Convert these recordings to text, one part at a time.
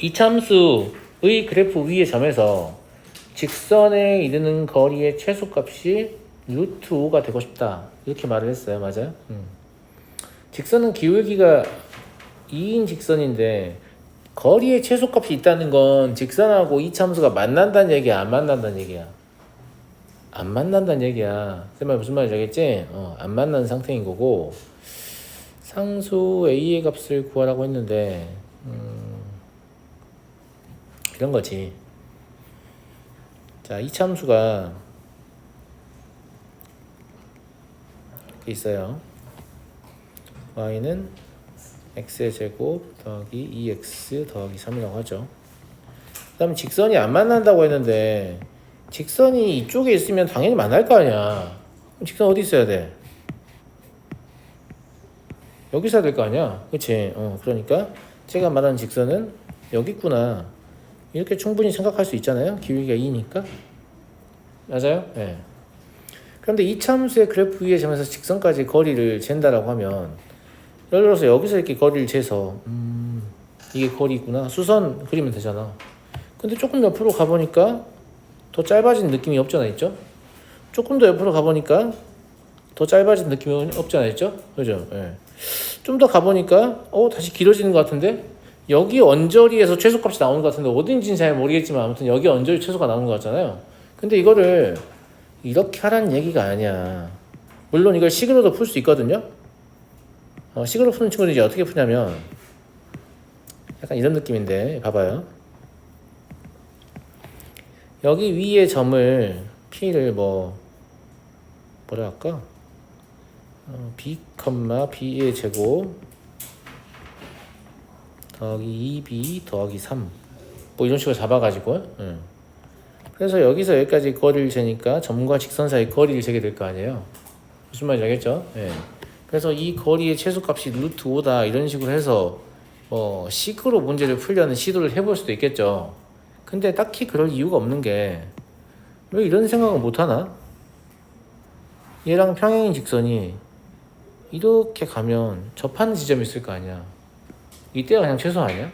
이참수의 그래프 위의 점에서 직선에 이르는 거리의 최소값이 루트 5가 되고 싶다. 이렇게 말을 했어요. 맞아요? 직선은 기울기가 2인 직선인데 거리의 최소값이 있다는 건 직선하고 이참수가 만난다는 얘기야? 안 만난다는 얘기야? 안 만난다는 얘기야. 쌤말 무슨 말인지 알겠지? 안 만나는 상태인 거고, 상수 a의 값을 구하라고 했는데 이런 거지. 자, 이참수가 이렇게 있어요. y는 x의 제곱 더하기 2x 더하기 3이라고 하죠. 그 다음에 직선이 안 만난다고 했는데 직선이 이쪽에 있으면 당연히 만날 거 아니야. 그럼 직선 어디 있어야 돼? 여기 있어야 될 거 아니야. 그치? 그러니까 제가 말하는 직선은 여기 있구나. 이렇게 충분히 생각할 수 있잖아요. 기울기가 2니까. 맞아요? 네. 그런데 이참수의 그래프 위에 점에서 직선까지 거리를 잰다라고 하면, 예를 들어서 여기서 이렇게 거리를 재서 이게 거리구나. 수선 그리면 되잖아. 근데 조금 옆으로 가보니까 더 짧아진 느낌이 없잖아, 있죠? 조금 더 옆으로 가보니까 더 짧아진 느낌이 없잖아, 있죠? 그죠? 예. 좀 더 가보니까 다시 길어지는 것 같은데 여기 언저리에서 최소값이 나오는 것 같은데 어딘지는 잘 모르겠지만 아무튼 여기 언저리 최소가 나오는 것 같잖아요. 근데 이거를 이렇게 하라는 얘기가 아니야. 물론 이걸 식으로도 풀 수 있거든요. 식으로 푸는 친구들이 이제 어떻게 푸냐면 약간 이런 느낌인데 봐봐요. 여기 위에 점을 P를 뭐라 할까? B, B의 제곱 더하기 2B 더하기 3 뭐 이런 식으로 잡아가지고 그래서 여기서 여기까지 거리를 재니까 점과 직선 사이 거리를 재게 될 거 아니에요. 무슨 말인지 알겠죠? 예. 그래서 이 거리의 최소값이 루트 5다 이런 식으로 해서 식으로 문제를 풀려는 시도를 해볼 수도 있겠죠. 근데 딱히 그럴 이유가 없는 게 왜 이런 생각을 못하나? 얘랑 평행인 직선이 이렇게 가면 접하는 지점이 있을 거 아니야. 이때가 그냥 최소 아니야?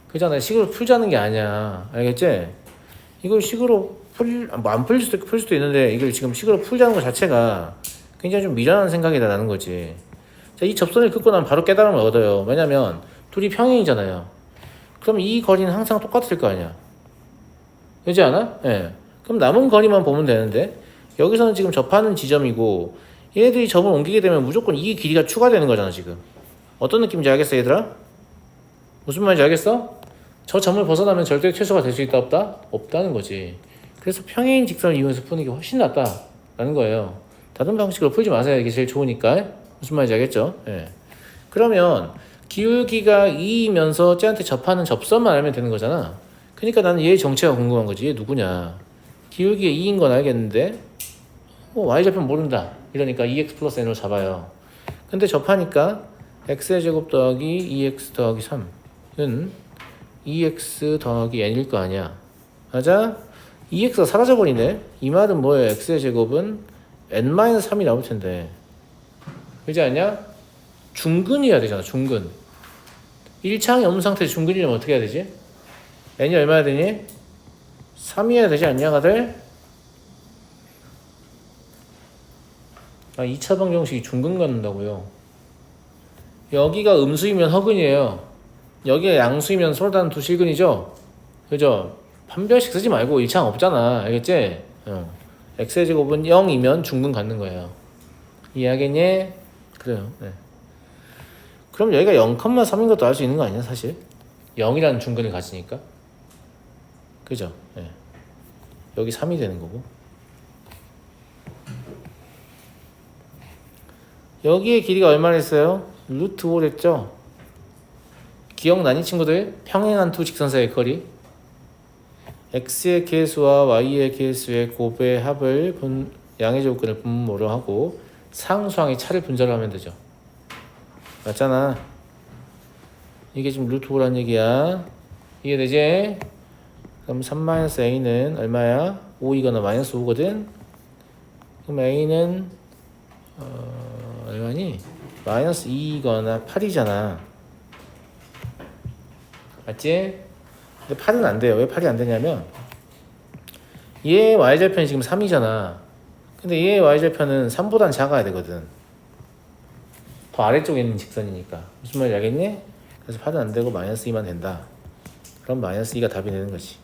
그잖아. 식으로 풀자는 게 아니야. 알겠지? 이걸 식으로 안 풀릴 수도 있고 풀 수도 있는데 이걸 지금 식으로 풀자는 것 자체가 굉장히 좀 미련한 생각이다 라는 거지. 자, 이 접선을 긋고 나면 바로 깨달음을 얻어요. 왜냐면 둘이 평행이잖아요. 그럼 이 거리는 항상 똑같을 거 아니야. 그렇지 않아? 예. 그럼 남은 거리만 보면 되는데 여기서는 지금 접하는 지점이고 얘네들이 점을 옮기게 되면 무조건 이 길이가 추가되는 거잖아 지금. 어떤 느낌인지 알겠어 얘들아? 무슨 말인지 알겠어? 저 점을 벗어나면 절대 최소가 될 수 있다 없다? 없다는 거지. 그래서 평행인 직선을 이용해서 푸는 게 훨씬 낫다라는 거예요. 다른 방식으로 풀지 마세요. 이게 제일 좋으니까. 무슨 말인지 알겠죠? 예. 그러면 기울기가 2이면서 쟤한테 접하는 접선만 알면 되는 거잖아. 그러니까 나는 얘의 정체가 궁금한 거지. 얘 누구냐? 기울기가 2인 건 알겠는데 y좌표 모른다. 이러니까 2x 플러스 n으로 잡아요. 근데 접하니까 x의 제곱 더하기 2x 더하기 3은 2x 더하기 n일 거 아니야. 맞아? 2x가 사라져버리네. 이 말은 뭐예요? x의 제곱은 n-3이 나올 텐데. 그렇지 않냐? 중근이어야 되잖아. 중근. 1차항이 없는 상태에서 중근이려면 어떻게 해야 되지? n이 얼마야 되니? 3이어야 되지 않냐, 다들? 2차 방정식이 중근 갖는다고요. 여기가 음수이면 허근이에요. 여기가 양수이면 서로 다른 두 실근이죠? 그죠? 판별식 쓰지 말고 1차항 없잖아. 알겠지? x의 제곱은 0이면 중근 갖는 거예요. 이해하겠니? 그래요. 네. 그럼 여기가 0,3인 것도 알 수 있는 거 아니야, 사실? 0이라는 중근을 가지니까. 그죠? 네. 여기 3이 되는 거고. 여기에 길이가 얼마나 있어요? 루트 5랬죠? 기억나니 친구들? 평행한 두 직선 사이의 거리. x의 계수와 y의 계수의 곱의 합을 양의 조건을 분모로 하고 상수항의 차를 분절을 하면 되죠. 맞잖아. 이게 지금 루트 5란 얘기야. 이해되지? 그럼 3-a는 얼마야? 5이거나 마이너스 5거든? 그럼 a는 얼마니? 마이너스 2이거나 8이잖아. 맞지? 근데 8은 안 돼요. 왜 8이 안 되냐면 얘의 y절편이 지금 3이잖아. 근데 얘의 y절편은 3보단 작아야 되거든. 더 아래쪽에 있는 직선이니까. 무슨 말인지 알겠니? 그래서 8은 안 되고 마이너스 2만 된다. 그럼 마이너스 2가 답이 되는 거지.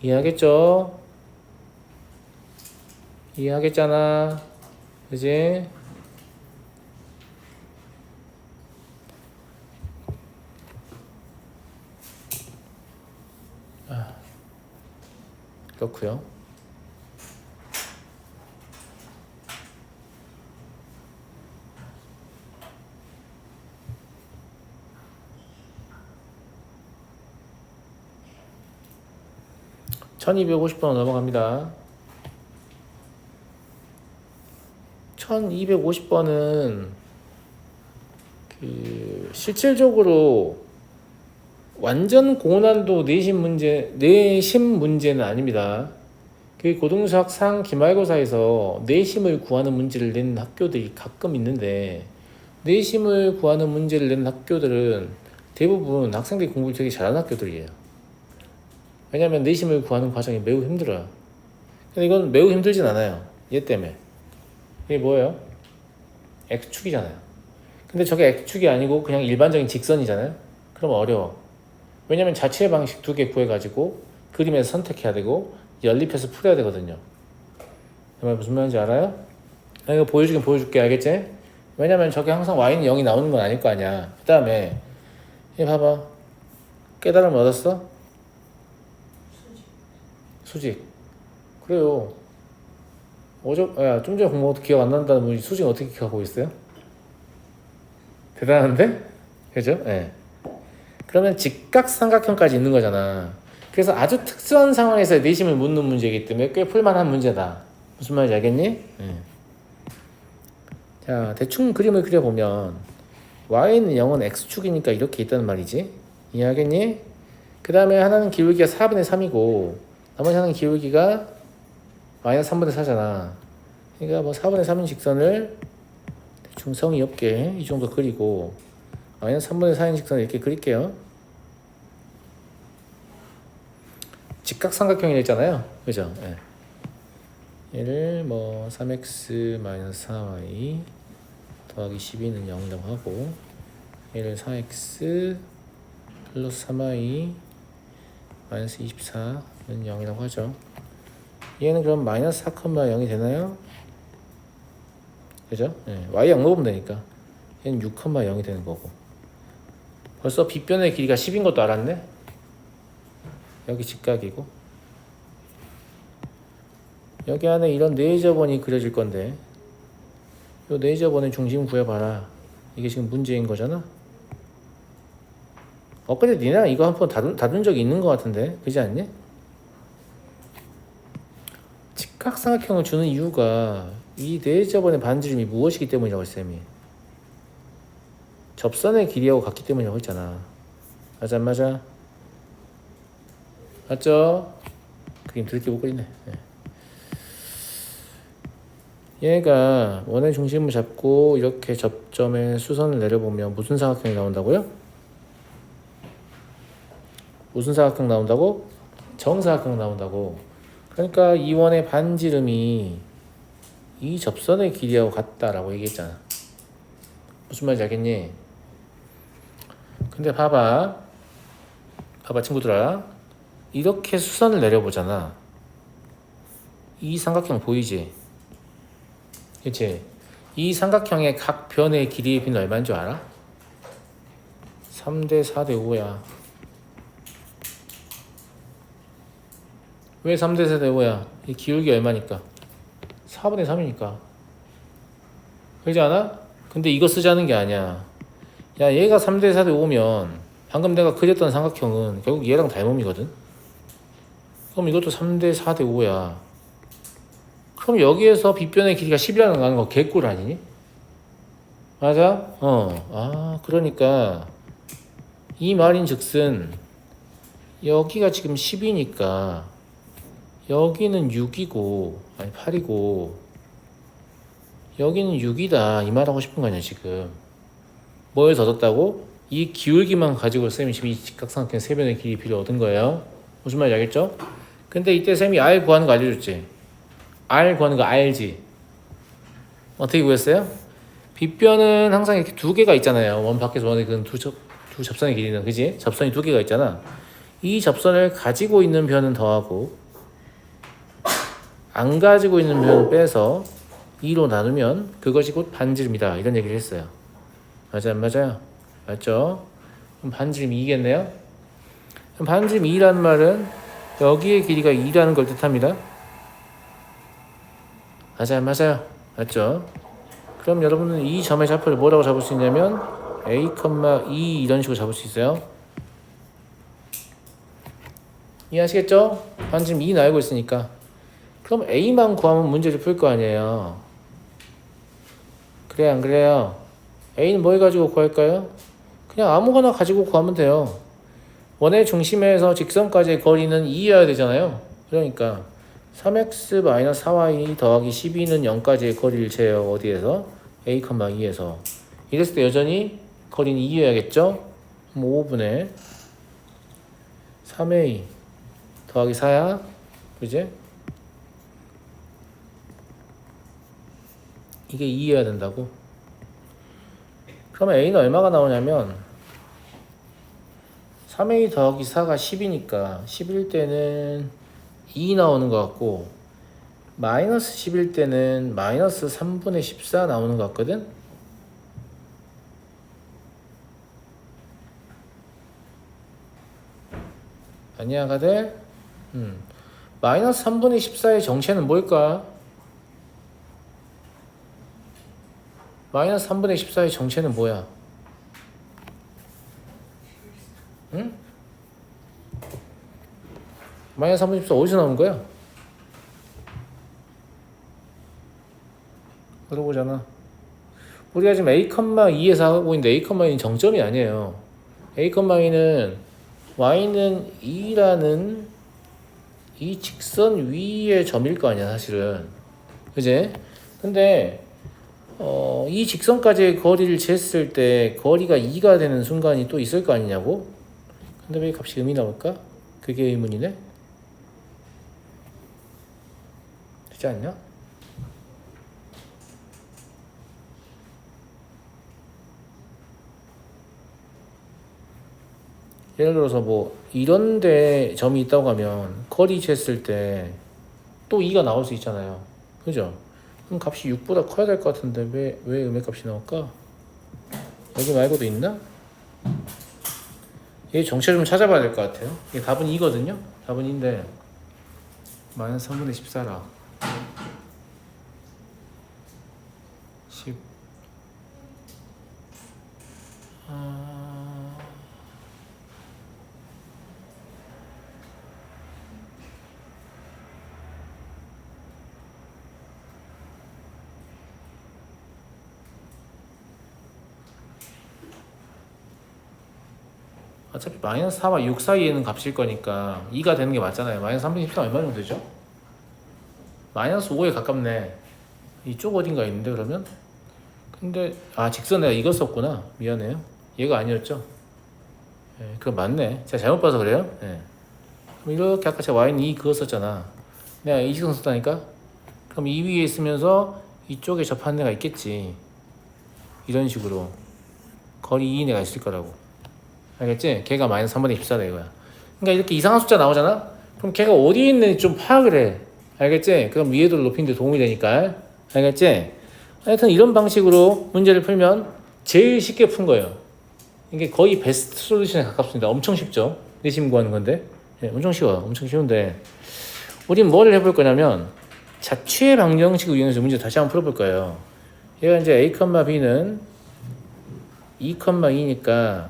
이해하겠죠? 이해하겠잖아. 그지? 그렇고요. (1250번) 넘어갑니다. 1250번은 실질적으로 완전 고난도 내심 문제는 아닙니다. 그 고등학생 기말고사에서 내심을 구하는 문제를 낸 학교들이 가끔 있는데, 내심을 구하는 문제를 낸 학교들은 대부분 학생들이 공부를 되게 잘하는 학교들이에요. 왜냐면 내심을 구하는 과정이 매우 힘들어요. 근데 이건 매우 힘들진 않아요. 얘 때문에. 이게 뭐예요? X축이잖아요. 근데 저게 X축이 아니고 그냥 일반적인 직선이잖아요. 그럼 어려워. 왜냐면 자체 방식 2개 구해가지고 그림에서 선택해야 되고 연립해서 풀어야 되거든요. 무슨 말인지 알아요? 나 이거 보여주긴 보여줄게. 알겠지? 왜냐면 저게 항상 y는 0이 나오는 건 아닐 거 아니야. 그 다음에 얘 봐봐. 깨달음 얻었어? 수직. 그래요. 좀 전에 공부한 기억 안 난다는 분이 수직 어떻게 기억하고 있어요? 대단한데? 그죠? 예. 네. 그러면 직각삼각형까지 있는 거잖아. 그래서 아주 특수한 상황에서 내심을 묻는 문제이기 때문에 꽤 풀만한 문제다. 무슨 말인지 알겠니? 네. 자, 대충 그림을 그려보면 y는 0은 x축이니까 이렇게 있다는 말이지. 이해하겠니? 그 다음에 하나는 기울기가 4분의 3이고 나머지 하나는 기울기가 마이너스 3분의 4잖아. 그러니까 뭐 4분의 3인 직선을 대충 성의 없게 이 정도 그리고 마이너스 3분의 4인 직선을 이렇게 그릴게요. 직각삼각형이랬잖아요. 그죠? 네. 얘를 뭐 3x 마이너스 4y 더하기 12는 0이라고 하고, 얘를 4x 플러스 3y 마이너스 24는 0이라고 하죠. 얘는 그럼 마이너스 4,0이 되나요? 그죠? 네. y 양 넣으면 되니까 얘는 6,0이 되는 거고. 벌써 빗변의 길이가 10인 것도 알았네? 여기 직각이고 여기 안에 이런 네이저번이 그려질 건데 이 네이저번의 중심 구해봐라. 이게 지금 문제인 거잖아. 근데 니네랑 이거 한번 다룬 적이 있는 것 같은데 그렇지 않니? 직각삼각형을 주는 이유가 이 네이저번의 반지름이 무엇이기 때문이라고 했어. 쌤이 접선의 길이하고 같기 때문이라고 했잖아. 맞아 안 맞아? 맞죠? 그림 들게 못 그리네. 얘가 원의 중심을 잡고 이렇게 접점에 수선을 내려보면 무슨 사각형이 나온다고요? 무슨 사각형 나온다고? 정사각형 나온다고. 그러니까 이 원의 반지름이 이 접선의 길이하고 같다라고 얘기했잖아. 무슨 말인지 알겠니? 근데 봐봐 친구들아, 이렇게 수선을 내려보잖아. 이 삼각형 보이지? 그치? 이 삼각형의 각 변의 길이의 비는 얼마인 줄 알아? 3대 4대 5야. 왜 3대 4대 5야? 이 기울기 얼마니까? 4분의 3이니까. 그러지 않아? 근데 이거 쓰자는 게 아니야. 야, 얘가 3대 4대 5면 방금 내가 그렸던 삼각형은 결국 얘랑 닮음이거든? 그럼 이것도 3대 4대 5야. 그럼 여기에서 빗변의 길이가 10이라는 거 개꿀 아니니? 맞아? 그러니까 이 말인 즉슨 여기가 지금 10이니까 여기는 6이고 아니 8이고 여기는 6이다 이 말하고 싶은 거 아니야 지금. 뭐에서 얻었다고? 이 기울기만 가지고 쌤이 지금 이 직각삼각형 세 변의 길이 필요 얻은 거예요. 무슨 말인지 알겠죠? 근데 이때 쌤이 R 구하는 거 알려줬지? R 구하는 거 알지? 어떻게 구했어요? 빗변은 항상 이렇게 두 개가 있잖아요. 원 밖에서 원에 그 두 접선의 길이는, 그지? 접선이 두 개가 있잖아. 이 접선을 가지고 있는 변은 더하고 안 가지고 있는 변은 빼서 2로 나누면 그것이 곧 반지름이다. 이런 얘기를 했어요. 맞아요? 안 맞아요? 맞죠? 그럼 반지름 2겠네요? 그럼 반지름 2라는 말은 여기의 길이가 2라는 걸 뜻합니다. 맞아요? 안 맞아요? 맞죠? 그럼 여러분은 이 점의 좌표를 뭐라고 잡을 수 있냐면 A, 2 이런 식으로 잡을 수 있어요. 이해하시겠죠? 반지름 2는 알고 있으니까. 그럼 A만 구하면 문제를 풀 거 아니에요. 그래요, 안 그래요? A는 뭘 가지고 구할까요? 그냥 아무거나 가지고 구하면 돼요. 원의 중심에서 직선까지의 거리는 2여야 되잖아요. 그러니까 3x-4y 더하기 12는 0까지의 거리를 재요. 어디에서? A, 2에서. 이랬을 때 여전히 거리는 2여야겠죠? 그럼 5분의 3a 더하기 4야. 그지? 이게 2여야 된다고. 그러면 a는 얼마가 나오냐면 3a 더하기 4가 10이니까 10일 때는 2 나오는 것 같고 마이너스 10일 때는 마이너스 3분의 14 나오는 것 같거든. 아니야 가들? 마이너스 3분의 14의 정체는 뭘까? 마이너스 3분의 14의 정체는 뭐야? 응? 마이너스 3분의 14 어디서 나온 거야? 물어보잖아. 우리가 지금 A,2에서 하고 있는데 A,2는 정점이 아니에요. A,2는 Y는 2라는 이 직선 위의 점일 거 아니야 사실은. 그지? 근데 이 직선까지의 거리를 쟀을 때 거리가 2가 되는 순간이 또 있을 거 아니냐고? 근데 왜 값이 음이 나올까? 그게 의문이네? 되지 않냐? 예를 들어서 뭐 이런데 점이 있다고 하면 거리 쟀을 때 또 2가 나올 수 있잖아요. 그죠? 그럼 값이 6보다 커야 될 것 같은데 왜 음의 값이 나올까? 여기 말고도 있나? 얘 정체 좀 찾아봐야 될 것 같아요. 이게 답은 2거든요. 답은 2인데 마이너스 3분의 14라 10 어차피 마이너스 4와 6 사이에는 값일 거니까 2가 되는 게 맞잖아요. 마이너스 3분의 14 얼마 정도 되죠? 마이너스 5에 가깝네. 이쪽 어딘가 있는데 그러면? 근데 직선 내가 이거 썼구나. 미안해요. 얘가 아니었죠? 예, 그거 맞네. 제가 잘못 봐서 그래요. 예. 그럼 이렇게 아까 제가 y는 2 그거 썼잖아. 내가 이 직선 썼다니까? 그럼 이 위에 있으면서 이쪽에 접하는 데가 있겠지. 이런 식으로 거리 2인 애가 있을 거라고. 알겠지? 걔가 마이너스 3분의 14다 이거야. 그러니까 이렇게 이상한 숫자 나오잖아? 그럼 걔가 어디에 있는지 좀 파악을 해. 알겠지? 그럼 이해도를 높이는 데 도움이 되니까. 알겠지? 하여튼 이런 방식으로 문제를 풀면 제일 쉽게 푼 거예요. 이게 거의 베스트 솔루션에 가깝습니다. 엄청 쉽죠? 내심 구하는 건데. 네, 엄청 쉬워요. 엄청 쉬운데 우린 뭐를 해볼 거냐면 자취의 방정식을 이용해서 문제 다시 한번 풀어볼 거예요. 얘가 이제 A, B는 2, 2니까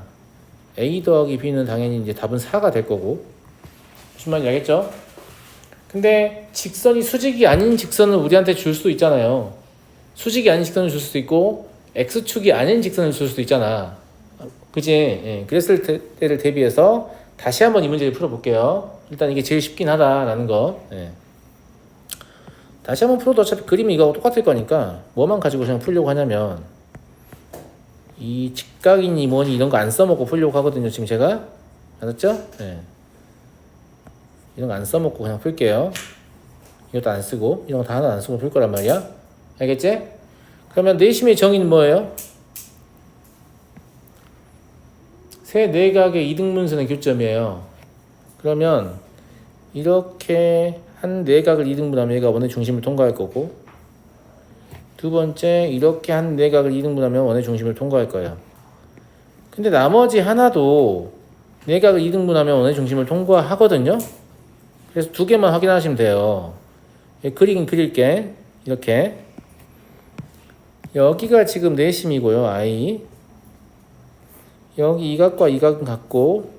A 더하기 B는 당연히 이제 답은 4가 될 거고. 무슨 말인지 알겠죠? 근데 직선이 수직이 아닌 직선을 우리한테 줄 수도 있잖아요. 수직이 아닌 직선을 줄 수도 있고 X축이 아닌 직선을 줄 수도 있잖아. 그지? 예, 그랬을 때를 대비해서 다시 한번 이 문제를 풀어볼게요. 일단 이게 제일 쉽긴 하다라는 거. 예. 다시 한번 풀어도 어차피 그림이 이거하고 똑같을 거니까 뭐만 가지고 그냥 풀려고 하냐면 이 직각이니 뭐니 이런 거 안 써먹고 풀려고 하거든요. 지금 제가 알았죠? 네. 이런 거 안 써먹고 그냥 풀게요. 이것도 안 쓰고 이런 거 다 하나 안 쓰고 풀 거란 말이야. 알겠지? 그러면 내심의 정의는 뭐예요? 세 내각의 이등분선의 교점이에요. 그러면 이렇게 한 내각을 이등분하면 얘가 원의 중심을 통과할 거고, 두 번째 이렇게 한 내각을 이등분하면 원의 중심을 통과할 거예요. 근데 나머지 하나도 내각을 이등분하면 원의 중심을 통과하거든요. 그래서 두 개만 확인하시면 돼요. 그리긴 그릴게. 이렇게 여기가 지금 내심이고요. I 여기 이 각과 이 각은 같고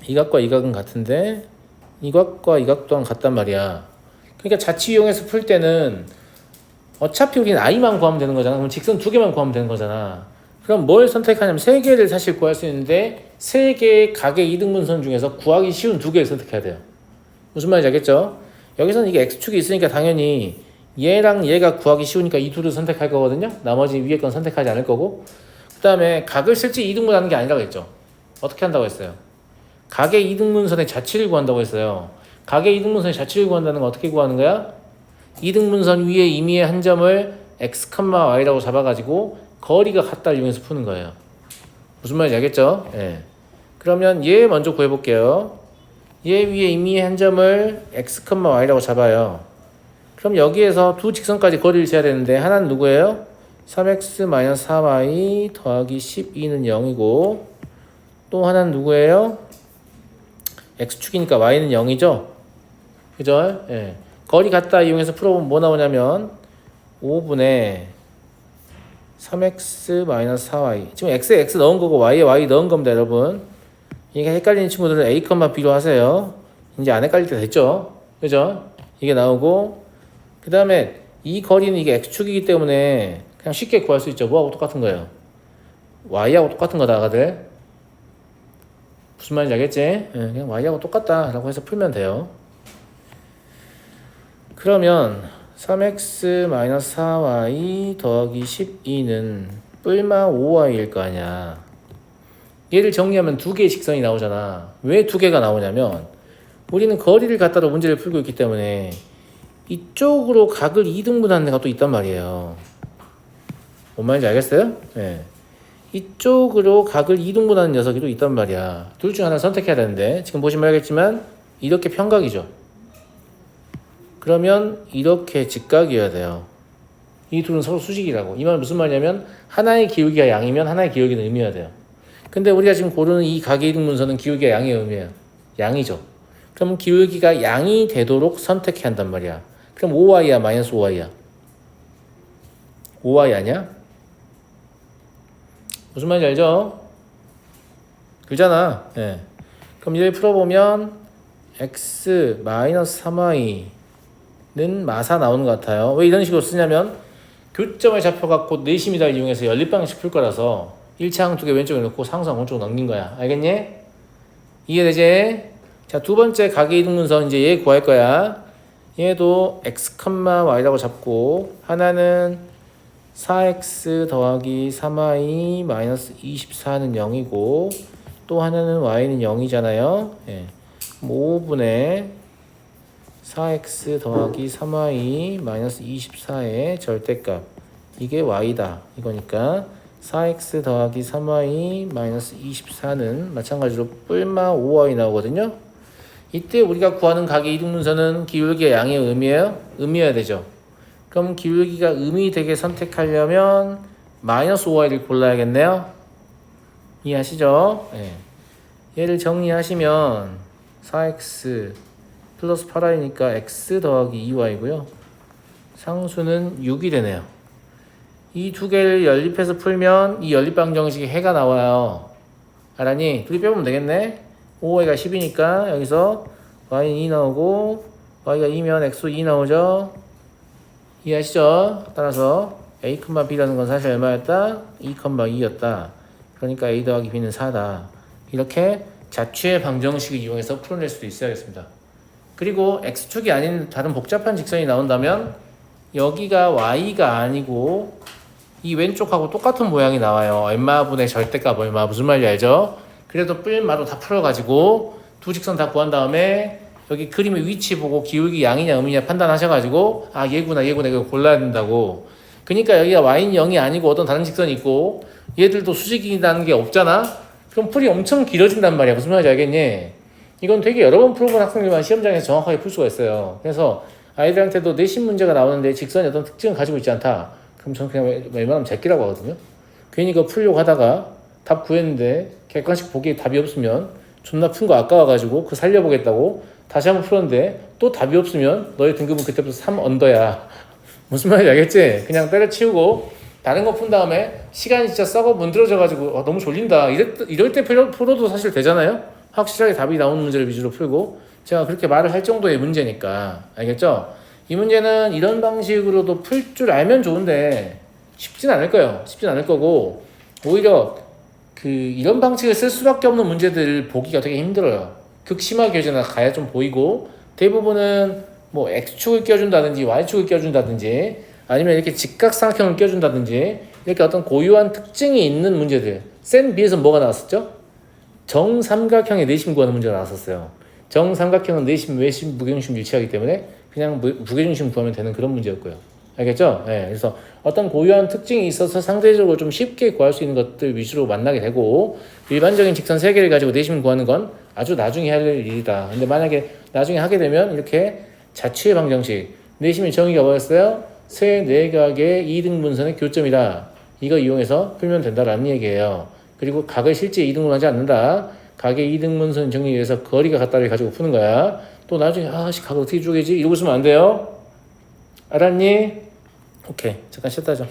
이 각과 이 각은 같은데 이 각과 이 각 또한 같단 말이야. 그러니까 자취 이용해서 풀 때는 어차피 우리는 I만 구하면 되는 거잖아. 그럼 직선 두 개만 구하면 되는 거잖아. 그럼 뭘 선택하냐면 세 개를 사실 구할 수 있는데 세 개의 각의 이등분선 중에서 구하기 쉬운 두 개를 선택해야 돼요. 무슨 말인지 알겠죠? 여기서는 이게 X축이 있으니까 당연히 얘랑 얘가 구하기 쉬우니까 이 둘을 선택할 거거든요. 나머지 위에 건 선택하지 않을 거고, 그 다음에 각을 실제 이등분하는 게 아니라고 했죠. 어떻게 한다고 했어요? 각의 이등분선의 자취를 구한다고 했어요. 각의 이등분선의 자취를 구한다는 건 어떻게 구하는 거야? 이등분선 위에 임의의 한 점을 x, y라고 잡아가지고 거리가 같다를 이용해서 푸는 거예요. 무슨 말인지 알겠죠? 예. 그러면 얘 먼저 구해볼게요. 얘 위에 임의의 한 점을 x, y라고 잡아요. 그럼 여기에서 두 직선까지 거리를 재야 되는데 하나는 누구예요? 3x-4y 더하기 12는 0이고, 또 하나는 누구예요? x축이니까 y는 0이죠? 그죠? 예. 거리 같다 이용해서 풀어보면 뭐 나오냐면 5분의 3x-4y, 지금 x에 x 넣은 거고 y에 y 넣은 겁니다, 여러분. 이게 헷갈리는 친구들은 a, b로 하세요. 이제 안 헷갈릴 때 됐죠? 그죠? 이게 나오고, 그 다음에 이 거리는 이게 x축이기 때문에 그냥 쉽게 구할 수 있죠. 뭐하고 똑같은 거예요? y하고 똑같은 거다, 다들. 무슨 말인지 알겠지? 예, 그냥 y하고 똑같다 라고 해서 풀면 돼요. 그러면 3x-4y 더하기 12는 뿔마 5y일 거 아니야. 얘를 정리하면 두 개의 직선이 나오잖아. 왜 두 개가 나오냐면 우리는 거리를 갖다로 문제를 풀고 있기 때문에 이쪽으로 각을 2등분하는 데가 또 있단 말이에요. 뭔 말인지 알겠어요? 네. 이쪽으로 각을 2등분하는 녀석이 또 있단 말이야. 둘 중 하나 선택해야 되는데 지금 보시면 알겠지만 이렇게 평각이죠. 그러면 이렇게 직각이어야 돼요. 이 둘은 서로 수직이라고. 이 말은 무슨 말이냐면 하나의 기울기가 양이면 하나의 기울기는 음이어야 돼요. 근데 우리가 지금 고르는 이 각의 이등분선은 기울기가 양의 음이에요. 양이죠. 그럼 기울기가 양이 되도록 선택해야 한단 말이야. 그럼 5y야 마이너스 5y야? 5y 아니야? 무슨 말인지 알죠? 그잖아. 네. 그럼 이를 풀어보면 x 마이너스 3y는 마사 나오는 것 같아요. 왜 이런 식으로 쓰냐면 교점을 잡혀갖고 내심이다를 이용해서 연립방식 풀 거라서 1차항 두 개 왼쪽에 놓고 상수항 오른쪽으로 넘긴 거야. 알겠니? 이해되지? 자, 두 번째 각의 이등분선 이제 얘 구할 거야. 얘도 x, y라고 잡고 하나는 4x 더하기 3y 마이너스 24는 0이고 또 하나는 y는 0이잖아요. 예. 5분의 4x 더하기 3y 마이너스 24의 절대값, 이게 y다 이거니까 4x 더하기 3y 마이너스 24는 마찬가지로 뿔마 5y 나오거든요. 이때 우리가 구하는 각의 이등분선은 기울기가 양의 음이에요? 음이어야 되죠. 그럼 기울기가 음이 되게 선택하려면 마이너스 5y를 골라야겠네요. 이해하시죠? 네. 얘를 정리하시면 4x 플러스 8y니까 x 더하기 2y고요. 상수는 6이 되네요. 이 두 개를 연립해서 풀면 이 연립방정식에 해가 나와요. 알았니? 둘이 빼보면 되겠네. 5y가 10이니까 여기서 y는 2 나오고 y가 2면 x도 2 나오죠. 이해하시죠? 따라서 a, b라는 건 사실 얼마였다? 2, 2였다. 그러니까 a 더하기 b는 4다. 이렇게 자취의 방정식을 이용해서 풀어낼 수도 있어야겠습니다. 그리고 x축이 아닌 다른 복잡한 직선이 나온다면 여기가 y가 아니고 이 왼쪽하고 똑같은 모양이 나와요. 얼마분의 절대값 얼마. 무슨 말인지 알죠? 그래도 뿔마로 다 풀어가지고 두 직선 다 구한 다음에 여기 그림의 위치 보고 기울기 양이냐 음이냐 판단하셔가지고 아 얘구나 이거 골라야 된다고. 그러니까 여기가 y는 0이 아니고 어떤 다른 직선이 있고 얘들도 수직이라는 게 없잖아? 그럼 풀이 엄청 길어진단 말이야. 무슨 말인지 알겠니? 이건 되게 여러 번 풀어본 학생들만 시험장에서 정확하게 풀 수가 있어요. 그래서 아이들한테도 내신 문제가 나오는데 직선이 어떤 특징을 가지고 있지 않다. 그럼 저는 그냥 웬만하면 제끼라고 하거든요. 괜히 그거 풀려고 하다가 답 구했는데 객관식 보기에 답이 없으면 존나 푼 거 아까워가지고 그거 살려보겠다고 다시 한번 풀었는데 또 답이 없으면 너의 등급은 그때부터 3 언더야. 무슨 말인지 알겠지? 그냥 때려치우고 다른 거 푼 다음에 시간이 진짜 썩어 문드러져가지고 너무 졸린다. 이럴 때 풀어도 사실 되잖아요? 확실하게 답이 나오는 문제를 위주로 풀고 제가 그렇게 말을 할 정도의 문제니까. 알겠죠? 이 문제는 이런 방식으로도 풀 줄 알면 좋은데 쉽진 않을 거예요. 쉽진 않을 거고 오히려 이런 방식을 쓸 수밖에 없는 문제들을 보기가 되게 힘들어요. 극심하게 교재나 가야 좀 보이고 대부분은 뭐 X축을 껴준다든지 Y축을 껴준다든지 아니면 이렇게 직각삼각형을 껴준다든지 이렇게 어떤 고유한 특징이 있는 문제들. 센 B에서 뭐가 나왔었죠? 정삼각형의 내심 구하는 문제가 나왔었어요. 정삼각형은 내심, 외심, 무게중심 일치하기 때문에 그냥 무게중심 구하면 되는 그런 문제였고요. 알겠죠? 네, 그래서 어떤 고유한 특징이 있어서 상대적으로 좀 쉽게 구할 수 있는 것들 위주로 만나게 되고 일반적인 직선 3개를 가지고 내심을 구하는 건 아주 나중에 할 일이다. 근데 만약에 나중에 하게 되면 이렇게 자취의 방정식 내심의 정의가 뭐였어요? 세 내각의 2등분선의 교점이다. 이거 이용해서 풀면 된다라는 얘기예요. 그리고 각을 실제 2등분 하지 않는다. 각의 2등분선 정리에 의해서 거리가 같다를 가지고 푸는 거야. 또 나중에 각을 어떻게 쪼개지? 이러고 있으면 안 돼요. 알았니? 오케이. 잠깐 쉬었다 하자.